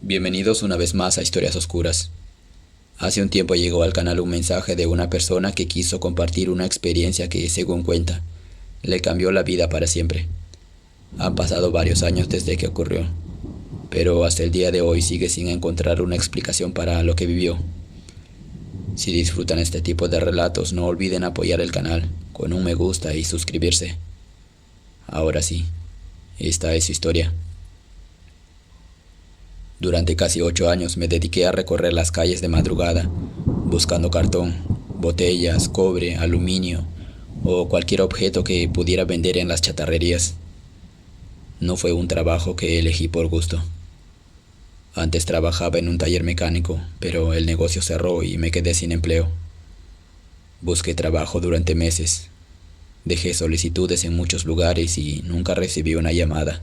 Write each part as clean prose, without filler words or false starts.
Bienvenidos una vez más a Historias Oscuras. Hace un tiempo llegó al canal un mensaje de una persona que quiso compartir una experiencia que, según cuenta, le cambió la vida para siempre. Han pasado varios años desde que ocurrió, pero hasta el día de hoy sigue sin encontrar una explicación para lo que vivió. Si disfrutan este tipo de relatos, no olviden apoyar el canal con un me gusta y suscribirse. Ahora sí, esta es su historia. Durante casi 8 años me dediqué a recorrer las calles de madrugada, buscando cartón, botellas, cobre, aluminio o cualquier objeto que pudiera vender en las chatarrerías. No fue un trabajo que elegí por gusto. Antes trabajaba en un taller mecánico, pero el negocio cerró y me quedé sin empleo. Busqué trabajo durante meses. Dejé solicitudes en muchos lugares y nunca recibí una llamada.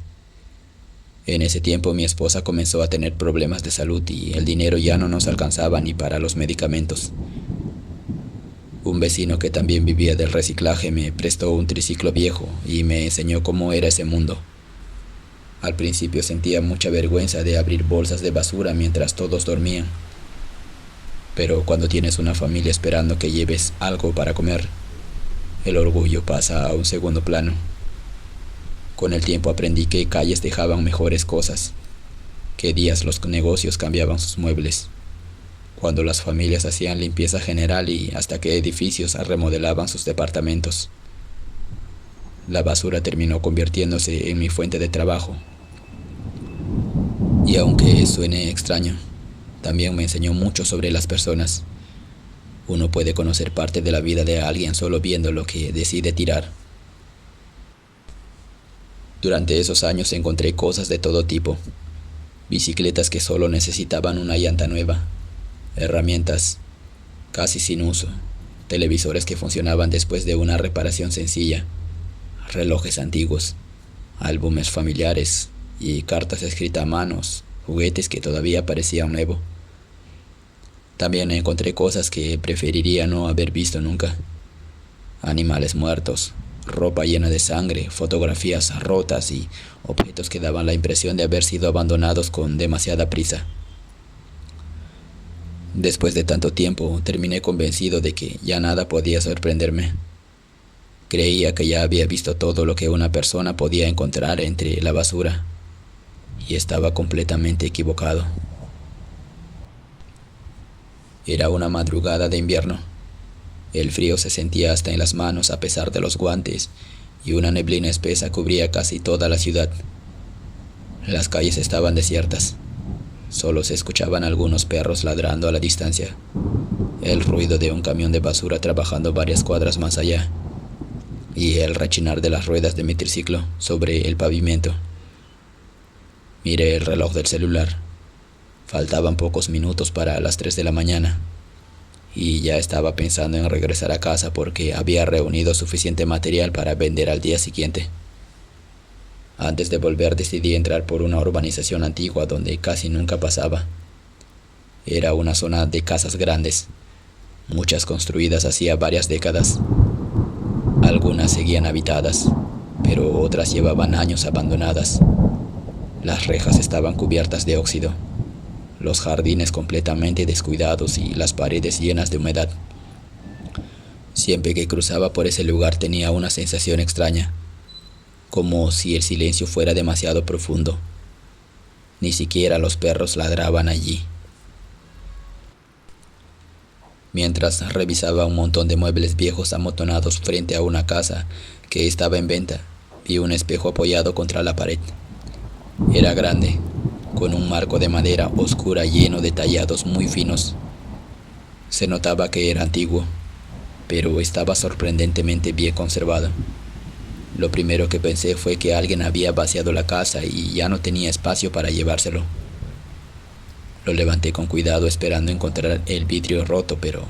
En ese tiempo mi esposa comenzó a tener problemas de salud y el dinero ya no nos alcanzaba ni para los medicamentos. Un vecino que también vivía del reciclaje me prestó un triciclo viejo y me enseñó cómo era ese mundo. Al principio sentía mucha vergüenza de abrir bolsas de basura mientras todos dormían. Pero cuando tienes una familia esperando que lleves algo para comer, el orgullo pasa a un segundo plano. Con el tiempo aprendí que calles dejaban mejores cosas, que días los negocios cambiaban sus muebles, cuando las familias hacían limpieza general y hasta que edificios remodelaban sus departamentos. La basura terminó convirtiéndose en mi fuente de trabajo. Y aunque suene extraño, también me enseñó mucho sobre las personas. Uno puede conocer parte de la vida de alguien solo viendo lo que decide tirar. Durante esos años encontré cosas de todo tipo. Bicicletas que solo necesitaban una llanta nueva, herramientas casi sin uso, televisores que funcionaban después de una reparación sencilla, relojes antiguos, álbumes familiares y cartas escritas a manos, juguetes que todavía parecían nuevos. También encontré cosas que preferiría no haber visto nunca. Animales muertos, ropa llena de sangre, fotografías rotas y objetos que daban la impresión de haber sido abandonados con demasiada prisa. Después de tanto tiempo, terminé convencido de que ya nada podía sorprenderme. Creía que ya había visto todo lo que una persona podía encontrar entre la basura, y estaba completamente equivocado. Era una madrugada de invierno. El frío se sentía hasta en las manos a pesar de los guantes, y una neblina espesa cubría casi toda la ciudad. Las calles estaban desiertas. Solo se escuchaban algunos perros ladrando a la distancia, el ruido de un camión de basura trabajando varias cuadras más allá, y el rechinar de las ruedas de mi triciclo sobre el pavimento. Miré el reloj del celular. Faltaban pocos minutos para las 3 de la mañana. Y ya estaba pensando en regresar a casa porque había reunido suficiente material para vender al día siguiente. Antes de volver decidí entrar por una urbanización antigua donde casi nunca pasaba. Era una zona de casas grandes, muchas construidas hacía varias décadas. Algunas seguían habitadas, pero otras llevaban años abandonadas. Las rejas estaban cubiertas de óxido, los jardines completamente descuidados y las paredes llenas de humedad. Siempre que cruzaba por ese lugar tenía una sensación extraña, como si el silencio fuera demasiado profundo. Ni siquiera los perros ladraban allí. Mientras revisaba un montón de muebles viejos amontonados frente a una casa que estaba en venta, vi un espejo apoyado contra la pared. Era grande, con un marco de madera oscura lleno de tallados muy finos. Se notaba que era antiguo, pero estaba sorprendentemente bien conservado. Lo primero que pensé fue que alguien había vaciado la casa y ya no tenía espacio para llevárselo. Lo levanté con cuidado esperando encontrar el vidrio roto, pero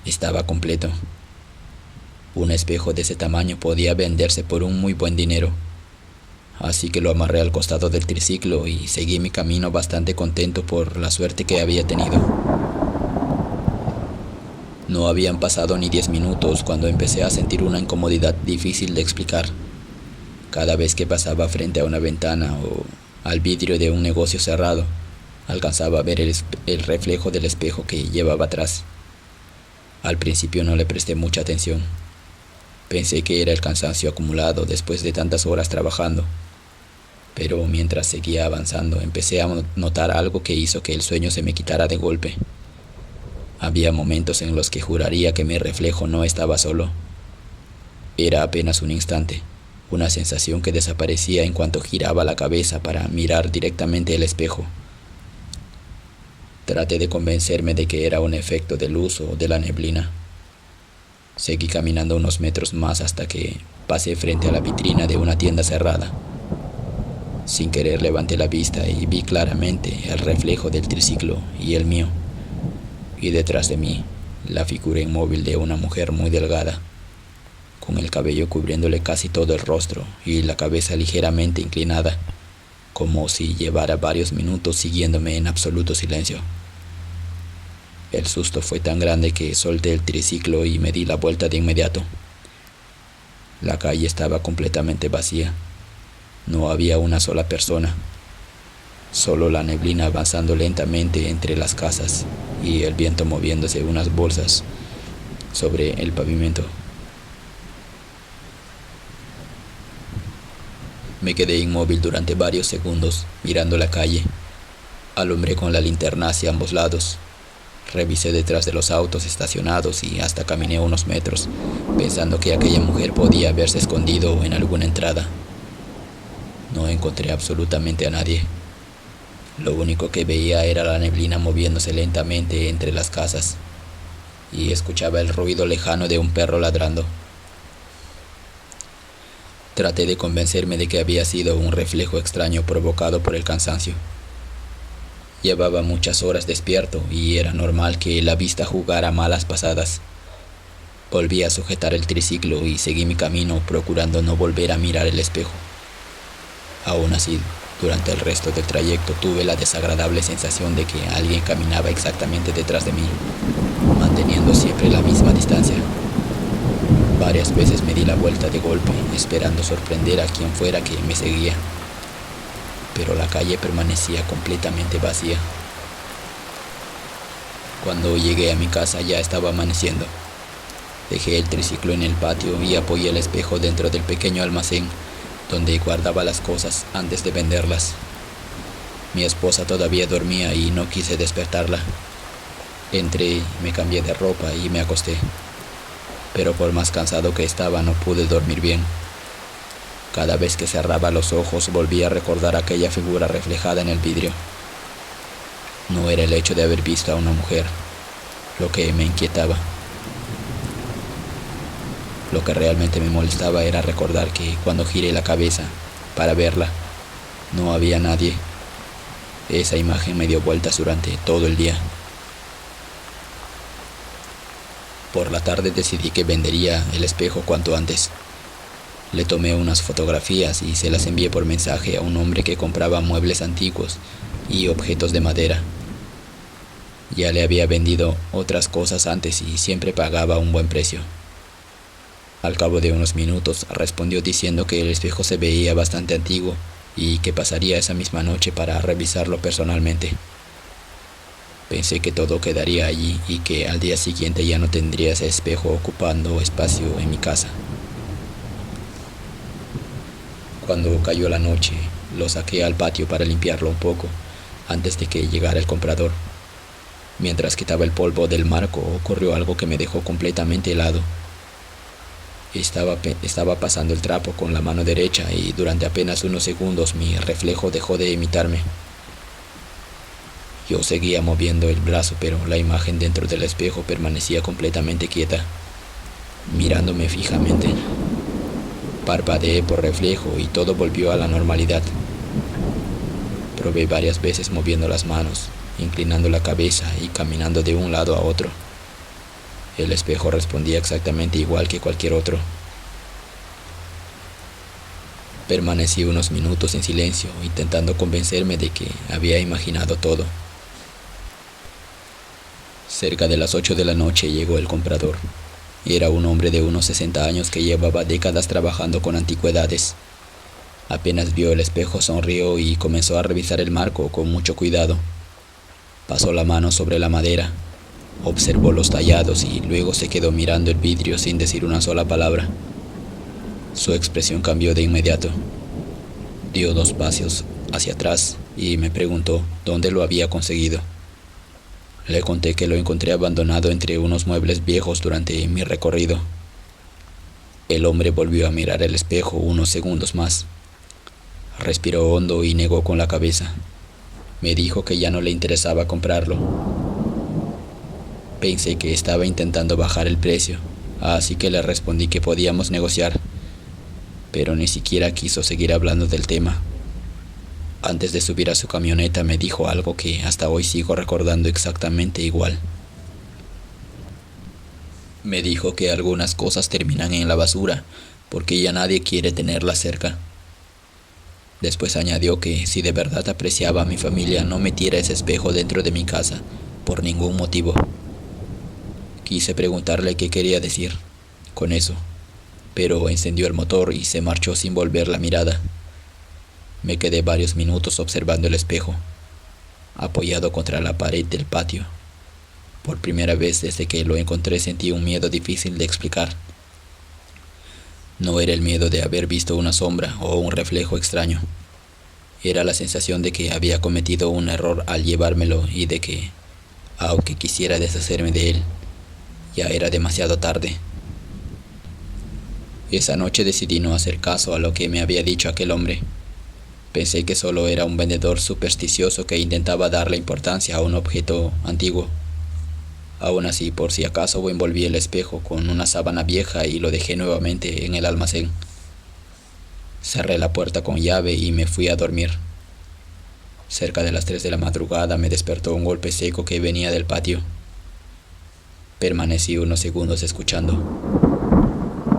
estaba completo. Un espejo de ese tamaño podía venderse por un muy buen dinero. Así que lo amarré al costado del triciclo y seguí mi camino bastante contento por la suerte que había tenido. No habían pasado ni 10 minutos cuando empecé a sentir una incomodidad difícil de explicar. Cada vez que pasaba frente a una ventana o al vidrio de un negocio cerrado, Alcanzaba a ver el reflejo del espejo que llevaba atrás. Al principio no le presté mucha atención. Pensé que era el cansancio acumulado después de tantas horas trabajando. Pero mientras seguía avanzando, empecé a notar algo que hizo que el sueño se me quitara de golpe. Había momentos en los que juraría que mi reflejo no estaba solo. Era apenas un instante, una sensación que desaparecía en cuanto giraba la cabeza para mirar directamente el espejo. Traté de convencerme de que era un efecto de luz o de la neblina. Seguí caminando unos metros más hasta que pasé frente a la vitrina de una tienda cerrada. Sin querer levanté la vista y vi claramente el reflejo del triciclo y el mío, y detrás de mí la figura inmóvil de una mujer muy delgada, con el cabello cubriéndole casi todo el rostro y la cabeza ligeramente inclinada, como si llevara varios minutos siguiéndome en absoluto silencio. El susto fue tan grande que solté el triciclo y me di la vuelta de inmediato. La calle estaba completamente vacía. No había una sola persona, solo la neblina avanzando lentamente entre las casas y el viento moviéndose unas bolsas sobre el pavimento. Me quedé inmóvil durante varios segundos, mirando la calle. Alumbré con la linterna hacia ambos lados. Revisé detrás de los autos estacionados y hasta caminé unos metros, pensando que aquella mujer podía haberse escondido en alguna entrada. No encontré absolutamente a nadie. Lo único que veía era la neblina moviéndose lentamente entre las casas, y escuchaba el ruido lejano de un perro ladrando. Traté de convencerme de que había sido un reflejo extraño provocado por el cansancio. Llevaba muchas horas despierto y era normal que la vista jugara malas pasadas. Volví a sujetar el triciclo y seguí mi camino procurando no volver a mirar el espejo. Aún así, durante el resto del trayecto tuve la desagradable sensación de que alguien caminaba exactamente detrás de mí, manteniendo siempre la misma distancia. Varias veces me di la vuelta de golpe, esperando sorprender a quien fuera que me seguía, pero la calle permanecía completamente vacía. Cuando llegué a mi casa ya estaba amaneciendo. Dejé el triciclo en el patio y apoyé el espejo dentro del pequeño almacén donde guardaba las cosas antes de venderlas. Mi esposa todavía dormía y no quise despertarla. Entré, me cambié de ropa y me acosté, pero por más cansado que estaba no pude dormir bien. Cada vez que cerraba los ojos volvía a recordar aquella figura reflejada en el vidrio. No era el hecho de haber visto a una mujer lo que me inquietaba. Lo que realmente me molestaba era recordar que cuando giré la cabeza para verla, no había nadie. Esa imagen me dio vueltas durante todo el día. Por la tarde decidí que vendería el espejo cuanto antes. Le tomé unas fotografías y se las envié por mensaje a un hombre que compraba muebles antiguos y objetos de madera. Ya le había vendido otras cosas antes y siempre pagaba un buen precio. Al cabo de unos minutos respondió diciendo que el espejo se veía bastante antiguo y que pasaría esa misma noche para revisarlo personalmente. Pensé que todo quedaría allí y que al día siguiente ya no tendría ese espejo ocupando espacio en mi casa. Cuando cayó la noche, lo saqué al patio para limpiarlo un poco antes de que llegara el comprador. Mientras quitaba el polvo del marco, ocurrió algo que me dejó completamente helado. Estaba pasando el trapo con la mano derecha y durante apenas unos segundos mi reflejo dejó de imitarme. Yo seguía moviendo el brazo, pero la imagen dentro del espejo permanecía completamente quieta, mirándome fijamente. Parpadeé por reflejo y todo volvió a la normalidad. Probé varias veces moviendo las manos, inclinando la cabeza y caminando de un lado a otro. El espejo respondía exactamente igual que cualquier otro. Permanecí unos minutos en silencio, intentando convencerme de que había imaginado todo. Cerca de las 8 de la noche llegó el comprador. Era un hombre de unos 60 años que llevaba décadas trabajando con antigüedades. Apenas vio el espejo sonrió y comenzó a revisar el marco con mucho cuidado. Pasó la mano sobre la madera, observó los tallados y luego se quedó mirando el vidrio sin decir una sola palabra. Su expresión cambió de inmediato. Dio 2 pasos hacia atrás y me preguntó dónde lo había conseguido. Le conté que lo encontré abandonado entre unos muebles viejos durante mi recorrido. El hombre volvió a mirar el espejo unos segundos más. Respiró hondo y negó con la cabeza. Me dijo que ya no le interesaba comprarlo. Pensé que estaba intentando bajar el precio, así que le respondí que podíamos negociar, pero ni siquiera quiso seguir hablando del tema. Antes de subir a su camioneta me dijo algo que hasta hoy sigo recordando exactamente igual. Me dijo que algunas cosas terminan en la basura porque ya nadie quiere tenerlas cerca. Después añadió que si de verdad apreciaba a mi familia no metiera ese espejo dentro de mi casa por ningún motivo. Quise preguntarle qué quería decir con eso, pero encendió el motor y se marchó sin volver la mirada. Me quedé varios minutos observando el espejo, apoyado contra la pared del patio. Por primera vez desde que lo encontré sentí un miedo difícil de explicar. No era el miedo de haber visto una sombra o un reflejo extraño. Era la sensación de que había cometido un error al llevármelo y de que, aunque quisiera deshacerme de él, ya era demasiado tarde. Esa noche decidí no hacer caso a lo que me había dicho aquel hombre. Pensé que solo era un vendedor supersticioso que intentaba darle importancia a un objeto antiguo. Aún así, por si acaso, envolví el espejo con una sábana vieja y lo dejé nuevamente en el almacén. Cerré la puerta con llave y me fui a dormir. Cerca de las 3 de la madrugada me despertó un golpe seco que venía del patio. Permanecí unos segundos escuchando.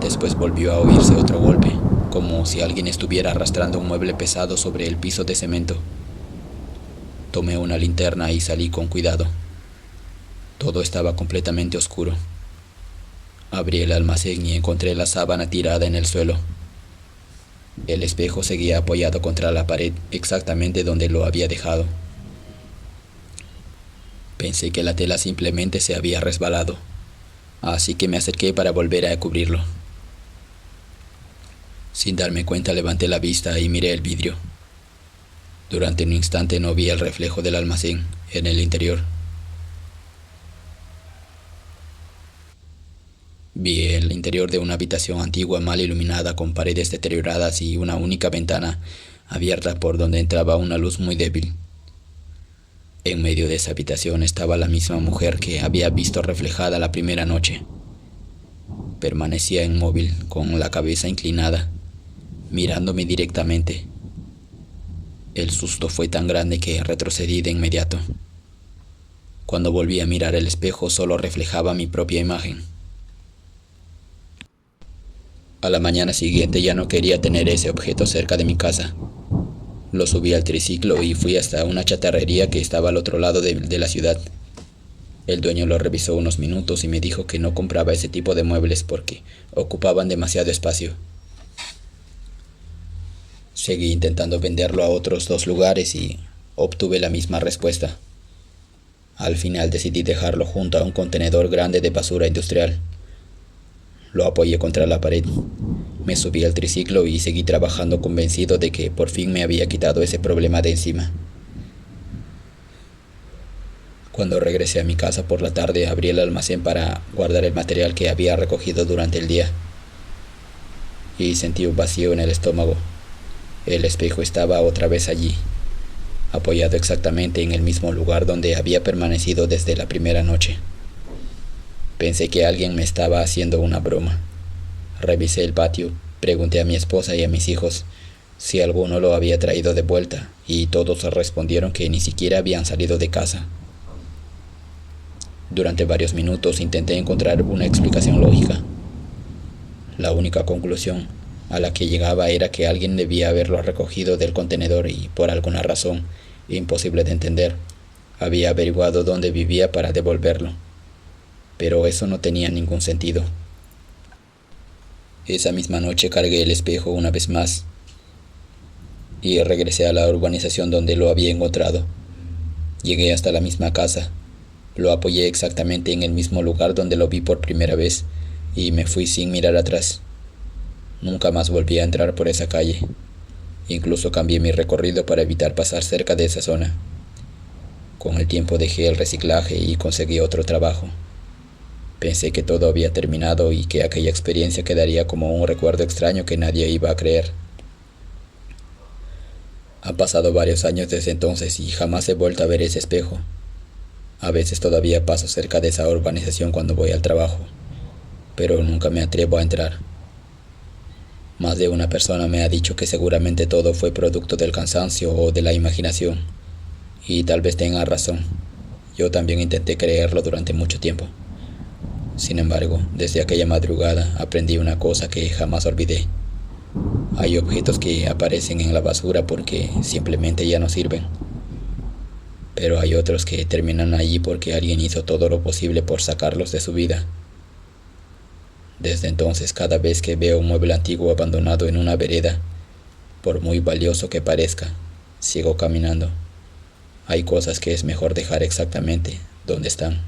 Después volvió a oírse otro golpe, como si alguien estuviera arrastrando un mueble pesado sobre el piso de cemento. Tomé una linterna y salí con cuidado. Todo estaba completamente oscuro. Abrí el almacén y encontré la sábana tirada en el suelo. El espejo seguía apoyado contra la pared exactamente donde lo había dejado. Pensé que la tela simplemente se había resbalado, así que me acerqué para volver a cubrirlo. Sin darme cuenta levanté la vista y miré el vidrio. Durante un instante no vi el reflejo del almacén en el interior. Vi el interior de una habitación antigua mal iluminada con paredes deterioradas y una única ventana abierta por donde entraba una luz muy débil. En medio de esa habitación estaba la misma mujer que había visto reflejada la primera noche. Permanecía inmóvil, con la cabeza inclinada, mirándome directamente. El susto fue tan grande que retrocedí de inmediato. Cuando volví a mirar el espejo solo reflejaba mi propia imagen. A la mañana siguiente ya no quería tener ese objeto cerca de mi casa. Lo subí al triciclo y fui hasta una chatarrería que estaba al otro lado de la ciudad. El dueño lo revisó unos minutos y me dijo que no compraba ese tipo de muebles porque ocupaban demasiado espacio. Seguí intentando venderlo a otros 2 lugares y obtuve la misma respuesta. Al final decidí dejarlo junto a un contenedor grande de basura industrial. Lo apoyé contra la pared. Me subí al triciclo y seguí trabajando convencido de que por fin me había quitado ese problema de encima. Cuando regresé a mi casa por la tarde, abrí el almacén para guardar el material que había recogido durante el día. Y sentí un vacío en el estómago. El espejo estaba otra vez allí, apoyado exactamente en el mismo lugar donde había permanecido desde la primera noche. Pensé que alguien me estaba haciendo una broma. Revisé el patio, pregunté a mi esposa y a mis hijos si alguno lo había traído de vuelta, y todos respondieron que ni siquiera habían salido de casa. Durante varios minutos intenté encontrar una explicación lógica. La única conclusión a la que llegaba era que alguien debía haberlo recogido del contenedor y, por alguna razón imposible de entender, había averiguado dónde vivía para devolverlo. Pero eso no tenía ningún sentido. Esa misma noche cargué el espejo una vez más y regresé a la urbanización donde lo había encontrado. Llegué hasta la misma casa, lo apoyé exactamente en el mismo lugar donde lo vi por primera vez y me fui sin mirar atrás. Nunca más volví a entrar por esa calle. Incluso cambié mi recorrido para evitar pasar cerca de esa zona. Con el tiempo dejé el reciclaje y conseguí otro trabajo. Pensé que todo había terminado y que aquella experiencia quedaría como un recuerdo extraño que nadie iba a creer. Han pasado varios años desde entonces y jamás he vuelto a ver ese espejo. A veces todavía paso cerca de esa urbanización cuando voy al trabajo, pero nunca me atrevo a entrar. Más de una persona me ha dicho que seguramente todo fue producto del cansancio o de la imaginación, y tal vez tenga razón. Yo también intenté creerlo durante mucho tiempo. Sin embargo, desde aquella madrugada aprendí una cosa que jamás olvidé. Hay objetos que aparecen en la basura porque simplemente ya no sirven, pero hay otros que terminan allí porque alguien hizo todo lo posible por sacarlos de su vida. Desde entonces, cada vez que veo un mueble antiguo abandonado en una vereda, por muy valioso que parezca, sigo caminando. Hay cosas que es mejor dejar exactamente donde están.